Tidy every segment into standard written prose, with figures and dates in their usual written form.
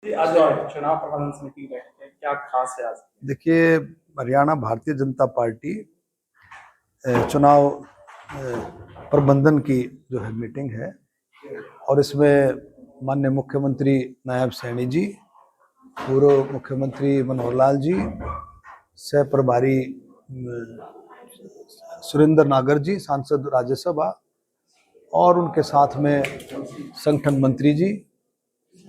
आज चुनाव प्रबंधन समिति की बैठक है, क्या खास है आज? देखिए, हरियाणा भारतीय जनता पार्टी चुनाव प्रबंधन की जो है मीटिंग है और इसमें माननीय मुख्यमंत्री नायब सैनी जी, पूर्व मुख्यमंत्री मनोहर लाल जी, सह प्रभारी सुरेंद्र नागर जी, सांसद राज्यसभा, और उनके साथ में संगठन मंत्री जी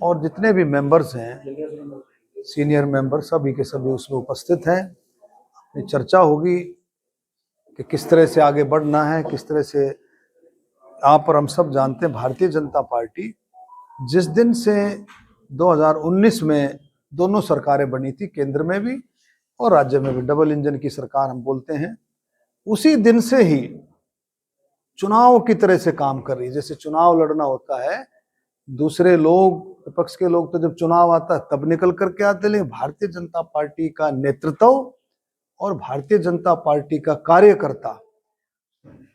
और जितने भी मेंबर्स हैं, सीनियर मेंबर, सभी के सभी उसमें उपस्थित हैं। अपनी चर्चा होगी कि किस तरह से आगे बढ़ना है, किस तरह से। यहाँ पर हम सब जानते हैं भारतीय जनता पार्टी जिस दिन से 2019 में दोनों सरकारें बनी थी, केंद्र में भी और राज्य में भी, डबल इंजन की सरकार हम बोलते हैं, उसी दिन से ही चुनाव की तरह से काम कर रही है। जैसे चुनाव लड़ना होता है, दूसरे लोग, विपक्ष के लोग तो जब चुनाव आता है तब निकल करके आते, लेकिन भारतीय जनता पार्टी का नेतृत्व और भारतीय जनता पार्टी का कार्यकर्ता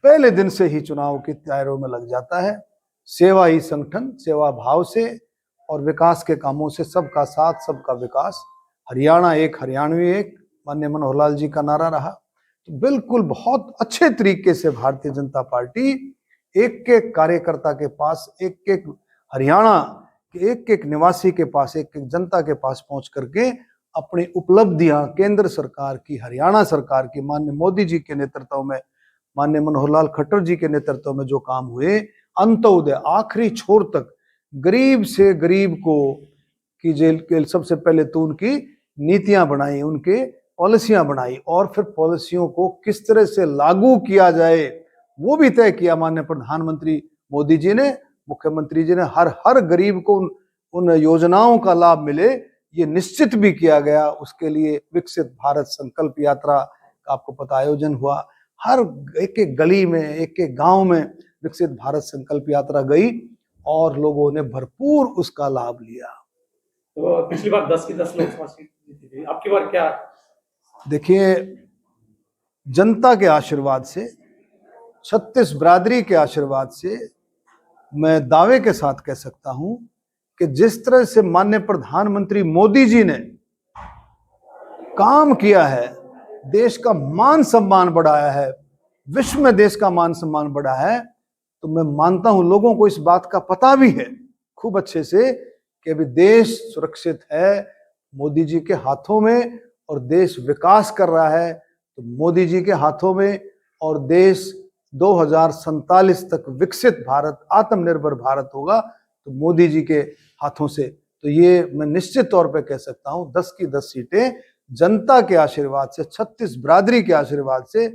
पहले दिन से ही चुनाव की तैयारियों में लग जाता है। सेवा ही संगठन, सेवा भाव से और विकास के कामों से, सबका साथ सबका विकास, हरियाणा एक हरियाणवी एक, माननीय मनोहर लाल जी का नारा रहा। तो बिल्कुल बहुत अच्छे तरीके से भारतीय जनता पार्टी एक एक कार्यकर्ता के पास, एक एक हरियाणा के एक एक निवासी के पास, एक एक जनता के पास पहुंच करके अपनी उपलब्धियां, केंद्र सरकार की, हरियाणा सरकार की, माननीय मोदी जी के नेतृत्व में, माननीय मनोहर लाल खट्टर जी के नेतृत्व में जो काम हुए, अंत्योदय आखिरी छोर तक, गरीब से गरीब को की जेल के सबसे पहले तो उनकी नीतियां बनाई, उनके पॉलिसियां बनाई और फिर पॉलिसियों को किस तरह से लागू किया जाए वो भी तय किया माननीय प्रधानमंत्री मोदी जी ने, मुख्यमंत्री जी ने। हर गरीब को उन योजनाओं का लाभ मिले, ये निश्चित भी किया गया। उसके लिए विकसित भारत संकल्प यात्रा का आपको पता आयोजन हुआ, हर एक एक गली में, एक एक गांव में विकसित भारत संकल्प यात्रा गई और लोगों ने भरपूर उसका लाभ लिया। तो पिछली बार 10 की 10 लोकसभा सीट जीती थी, आपकी बार क्या? देखिए, जनता के आशीर्वाद से, 36 बिरादरी के आशीर्वाद से मैं दावे के साथ कह सकता हूं कि जिस तरह से माननीय प्रधानमंत्री मोदी जी ने काम किया है, देश का मान सम्मान बढ़ाया है, विश्व में देश का मान सम्मान बढ़ा है, तो मैं मानता हूं लोगों को इस बात का पता भी है खूब अच्छे से कि अभी देश सुरक्षित है मोदी जी के हाथों में और देश विकास कर रहा है तो मोदी जी के हाथों में, और देश 2047 तक विकसित भारत, आत्मनिर्भर भारत होगा तो मोदी जी के हाथों से। तो ये मैं निश्चित तौर पे कह सकता हूं 10 की 10 सीटें जनता के आशीर्वाद से, 36 बिरादरी के आशीर्वाद से,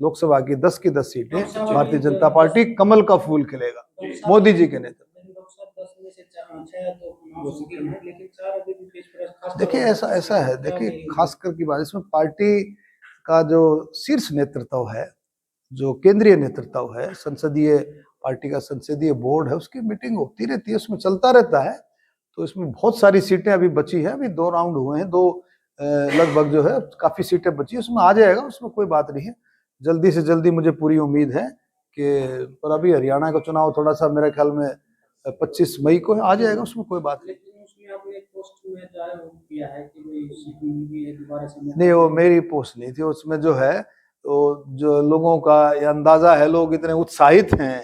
लोकसभा की 10 की 10 सीटें भारतीय जनता पार्टी कमल का फूल खिलेगा मोदी जी के नेतृत्व। देखिए, ऐसा है, देखिए खासकर की बात, इसमें पार्टी का जो शीर्ष नेतृत्व है, जो केंद्रीय नेतृत्व है, संसदीय पार्टी का संसदीय बोर्ड है, उसकी मीटिंग होती रहती है, उसमें चलता रहता है। तो इसमें बहुत सारी सीटें अभी बची है, अभी 2 राउंड हुए हैं, 2 लगभग जो है काफी सीटें बची है, उसमें आ जाएगा, उसमें कोई बात नहीं है। जल्दी से जल्दी मुझे पूरी उम्मीद है कि, पर अभी हरियाणा का चुनाव थोड़ा सा मेरे ख्याल में 25 मई को आ जाएगा, उसमें कोई बात नहीं। नहीं, वो मेरी पोस्ट नहीं थी, उसमें जो है तो जो लोगों का ये अंदाजा है, लोग इतने उत्साहित हैं,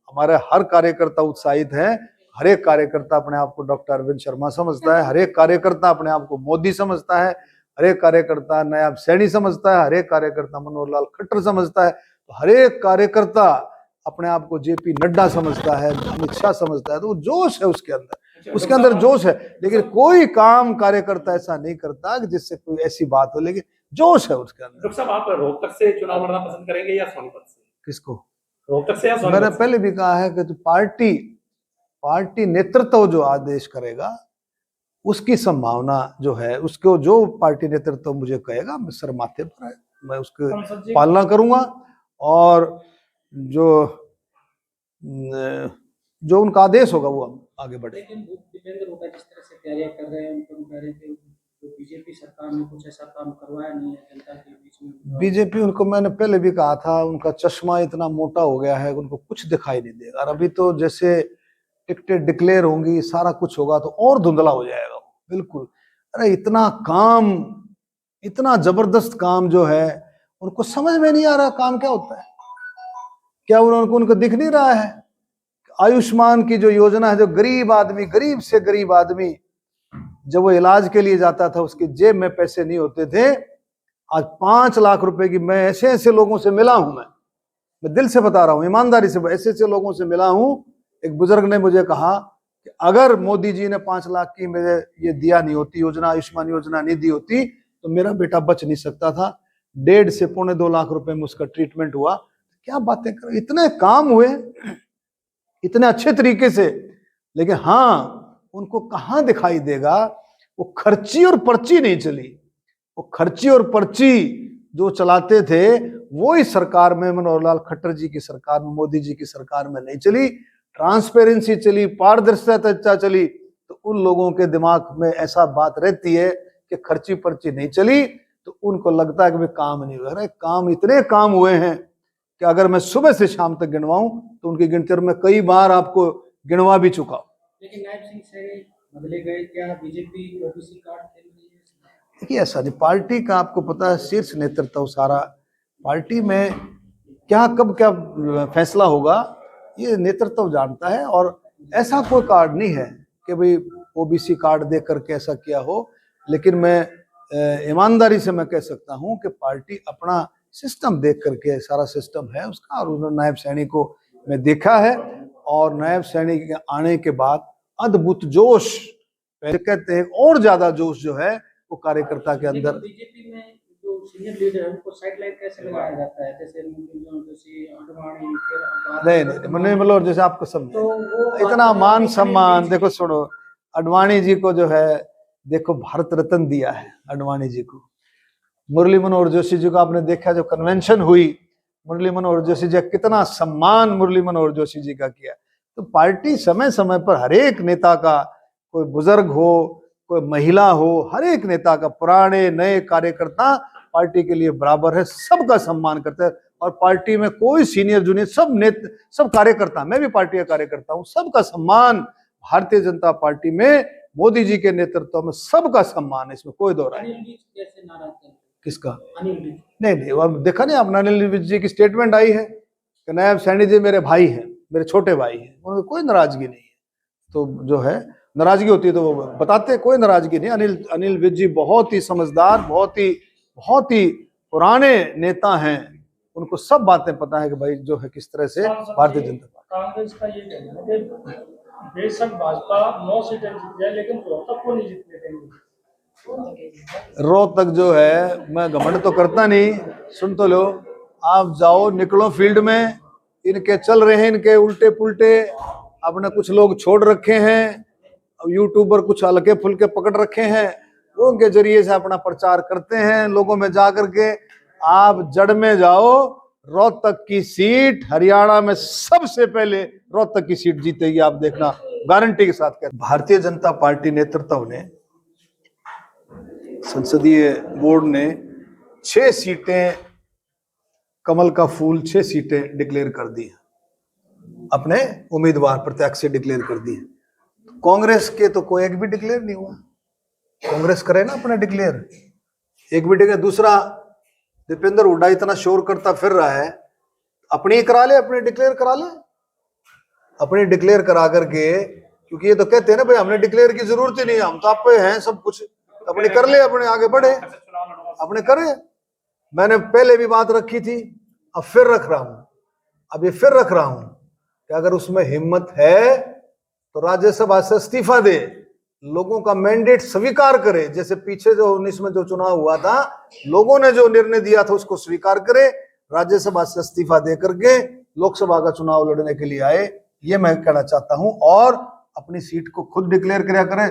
हमारे हर कार्यकर्ता उत्साहित हैं, हर एक कार्यकर्ता अपने आप को डॉक्टर अरविंद शर्मा समझता है, हर एक कार्यकर्ता अपने आप को मोदी समझता है, हर एक कार्यकर्ता नायब सैनी समझता है, हर एक कार्यकर्ता मनोहर लाल खट्टर समझता है, तो हर एक कार्यकर्ता अपने आप को जेपी नड्डा समझता है, अमित शाह समझता है। तो जोश है उसके अंदर जोश है, लेकिन कोई काम कार्यकर्ता ऐसा नहीं करता कि जिससे कोई ऐसी बात हो, लेकिन जोश है उसके अंदर। डॉक्टर साहब, आप रोहतक से चुनाव लड़ना पसंद करेंगे या सोनीपत से? किसको? रोहतक से या सोनीपत? मैंने पहले भी कहा है कि तो पार्टी नेतृत्व जो आदेश करेगा उसकी संभावना जो है, उसको जो पार्टी नेतृत्व मुझे कहेगा, सर माथे पर है, मैं उसकी पालना करूंगा और जो उनका आदेश होगा वो आगे बढ़े। लेकिन दीपेंद्र होगा जिस तरह से तैयारियां कर रहे हैं, उनको कह रहे थे तो बीजेपी सरकार ने कुछ ऐसा काम करवाया नहीं है जनता के बीच में। बीजेपी, उनको मैंने पहले भी कहा था, उनका चश्मा इतना मोटा हो गया है, उनको कुछ दिखाई नहीं देगा। और अभी तो जैसे टिकटें डिक्लेयर होंगी, सारा कुछ होगा तो और धुंधला हो जाएगा। बिल्कुल। अरे इतना काम, इतना जबरदस्त काम जो है, उनको समझ में नहीं आ रहा काम क्या होता है। क्या उनको दिख नहीं रहा है? आयुष्मान की जो योजना है, जो गरीब आदमी, गरीब से गरीब आदमी जब वो इलाज के लिए जाता था, उसकी जेब में पैसे नहीं होते थे। आज 5 लाख रुपए की, मैं ऐसे ऐसे लोगों से मिला हूं, मैं दिल से बता रहा हूं, ईमानदारी से ऐसे ऐसे लोगों से मिला हूं। एक बुजुर्ग ने मुझे कहा कि अगर मोदी जी ने 5 लाख की मेरे ये दिया नहीं होती योजना, आयुष्मान योजना नहीं दी होती, तो मेरा बेटा बच नहीं सकता था। 1.5 से 2.25 लाख रुपए में उसका ट्रीटमेंट हुआ। क्या बातें कर, इतने काम हुए इतने अच्छे तरीके से, लेकिन हाँ, उनको कहां दिखाई देगा? वो खर्ची और पर्ची नहीं चली। वो खर्ची और पर्ची जो चलाते थे, वो ही सरकार में, मनोहर लाल खट्टर जी की सरकार में, मोदी जी की सरकार में नहीं चली। ट्रांसपेरेंसी चली, पारदर्शिता चली। तो उन लोगों के दिमाग में ऐसा बात रहती है कि खर्ची पर्ची नहीं चली, तो उनको लगता है कि भाई काम नहीं हुआ। अरे काम, इतने काम हुए हैं कि अगर मैं सुबह से शाम तक गिनवाऊं तो उनकी गिनती में कई बार आपको गिनवा भी चुका हूं। लेकिन नायब सिंह सैनी बदले गए, क्या बीजेपी ओबीसी कार्ड खेल रही है? देखिए ऐसा नहीं, पार्टी का आपको पता है, शीर्ष नेतृत्व सारा पार्टी में क्या कब क्या फैसला होगा ये नेतृत्व जानता है। और ऐसा कोई कार्ड नहीं है कि भाई ओबीसी कार्ड दे करके ऐसा किया हो। लेकिन मैं ईमानदारी से मैं कह सकता हूं कि पार्टी अपना सिस्टम देख करके, सारा सिस्टम है उसका, और उन्होंने नायब सैनी को मैं देखा है। और नायब सैनी के आने के बाद अद्भुत जोश, पहले कहते हैं और ज्यादा जोश जो है वो कार्यकर्ता के अंदर। बीजेपी में जो सीनियर लीडर है उनको साइडलाइन कैसे लगाया जाता है? जैसे आडवाणी, नहीं, मैंने मतलब जैसे आपको समझे, तो इतना मान सम्मान। देखो सुनो, आडवाणी जी को जो है, देखो भारत रत्न दिया है आडवाणी जी को। मुरली मनोहर जोशी जी को आपने देखा, जो कन्वेंशन हुई, मुरली मनोहर जोशी जी कितना सम्मान मुरली मनोहर जोशी जी का किया। तो पार्टी समय समय पर हर एक नेता का, कोई बुजुर्ग हो, कोई महिला हो, हर एक नेता का, पुराने नए कार्यकर्ता पार्टी के लिए बराबर है, सबका सम्मान करते हैं। और पार्टी में कोई सीनियर जूनियर, सब कार्यकर्ता, मैं भी पार्टी का कार्यकर्ता हूं, सबका सम्मान भारतीय जनता पार्टी में, मोदी जी के नेतृत्व में सबका सम्मान है, इसमें कोई दो राय नहीं। किसका? नहीं, वो देखा नहीं आपने, अनिल विज जी की स्टेटमेंट आई है कि नायब सैनी जी मेरे भाई हैं, मेरे छोटे भाई हैं, उनमें कोई नाराजगी नहीं है। तो जो है नाराजगी होती है तो वो बताते, कोई नाराजगी नहीं। अनिल विज जी बहुत ही समझदार, बहुत ही पुराने नेता हैं, उनको सब बातें पता है कि भाई जो है किस तरह से भारतीय जनता पार्टी। कांग्रेस का ये कहना है कि बेशक भाजपा 9 सीटें जीत जाए लेकिन रोहतक को नहीं जीतने देंगे। रोहतक जो है, मैं घमंड तो करता नहीं, सुन तो लो, आप जाओ निकलो फील्ड में, इनके चल रहे हैं, इनके उल्टे पुल्टे अपने कुछ लोग छोड़ रखे हैं, यूट्यूबर कुछ हल्के फुल्के पकड़ रखे हैं, वो उनके जरिए से अपना प्रचार करते हैं लोगों में जा करके। आप जड़ में जाओ, रोहतक की सीट हरियाणा में सबसे पहले रोहतक की सीट जीतेगी, आप देखना, गारंटी के साथ कहते। भारतीय जनता पार्टी नेतृत्व ने, संसदीय बोर्ड ने 6 सीटें, कमल का फूल 6 सीटें डिक्लेयर कर दी हैं, अपने उम्मीदवार प्रत्यक्ष से डिक्लेयर कर दी है। कांग्रेस के तो कोई एक भी डिक्लेयर नहीं हुआ। कांग्रेस करे ना अपना डिक्लेयर, एक भी डिक्लेयर। दूसरा, दीपेंद्र हुड्डा इतना शोर करता फिर रहा है, अपनी करा ले, अपने डिक्लेयर करा ले, अपने डिक्लेयर करा करके, क्योंकि ये तो कहते हैं ना भाई हमने डिक्लेयर की जरूरत ही नहीं, हम तो आप पे हैं सब कुछ, अपने कर ले, अपने आगे बढ़े, अपने करे। मैंने पहले भी बात रखी थी, अब फिर रख रहा हूं, अब ये फिर रख रहा हूं कि अगर उसमें हिम्मत है तो राज्यसभा से इस्तीफा दे, लोगों का मैंडेट स्वीकार करे। जैसे पीछे जो 19 में जो चुनाव हुआ था, लोगों ने जो निर्णय दिया था उसको स्वीकार करे, राज्यसभा से इस्तीफा दे करके लोकसभा का चुनाव लड़ने के लिए आए, ये मैं कहना चाहता हूं। और अपनी सीट को खुद डिक्लेयर किया करे।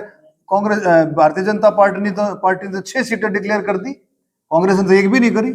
कांग्रेस, भारतीय जनता पार्टी ने तो 6 सीटें डिक्लेयर कर दी, कांग्रेस ने तो एक भी नहीं करी।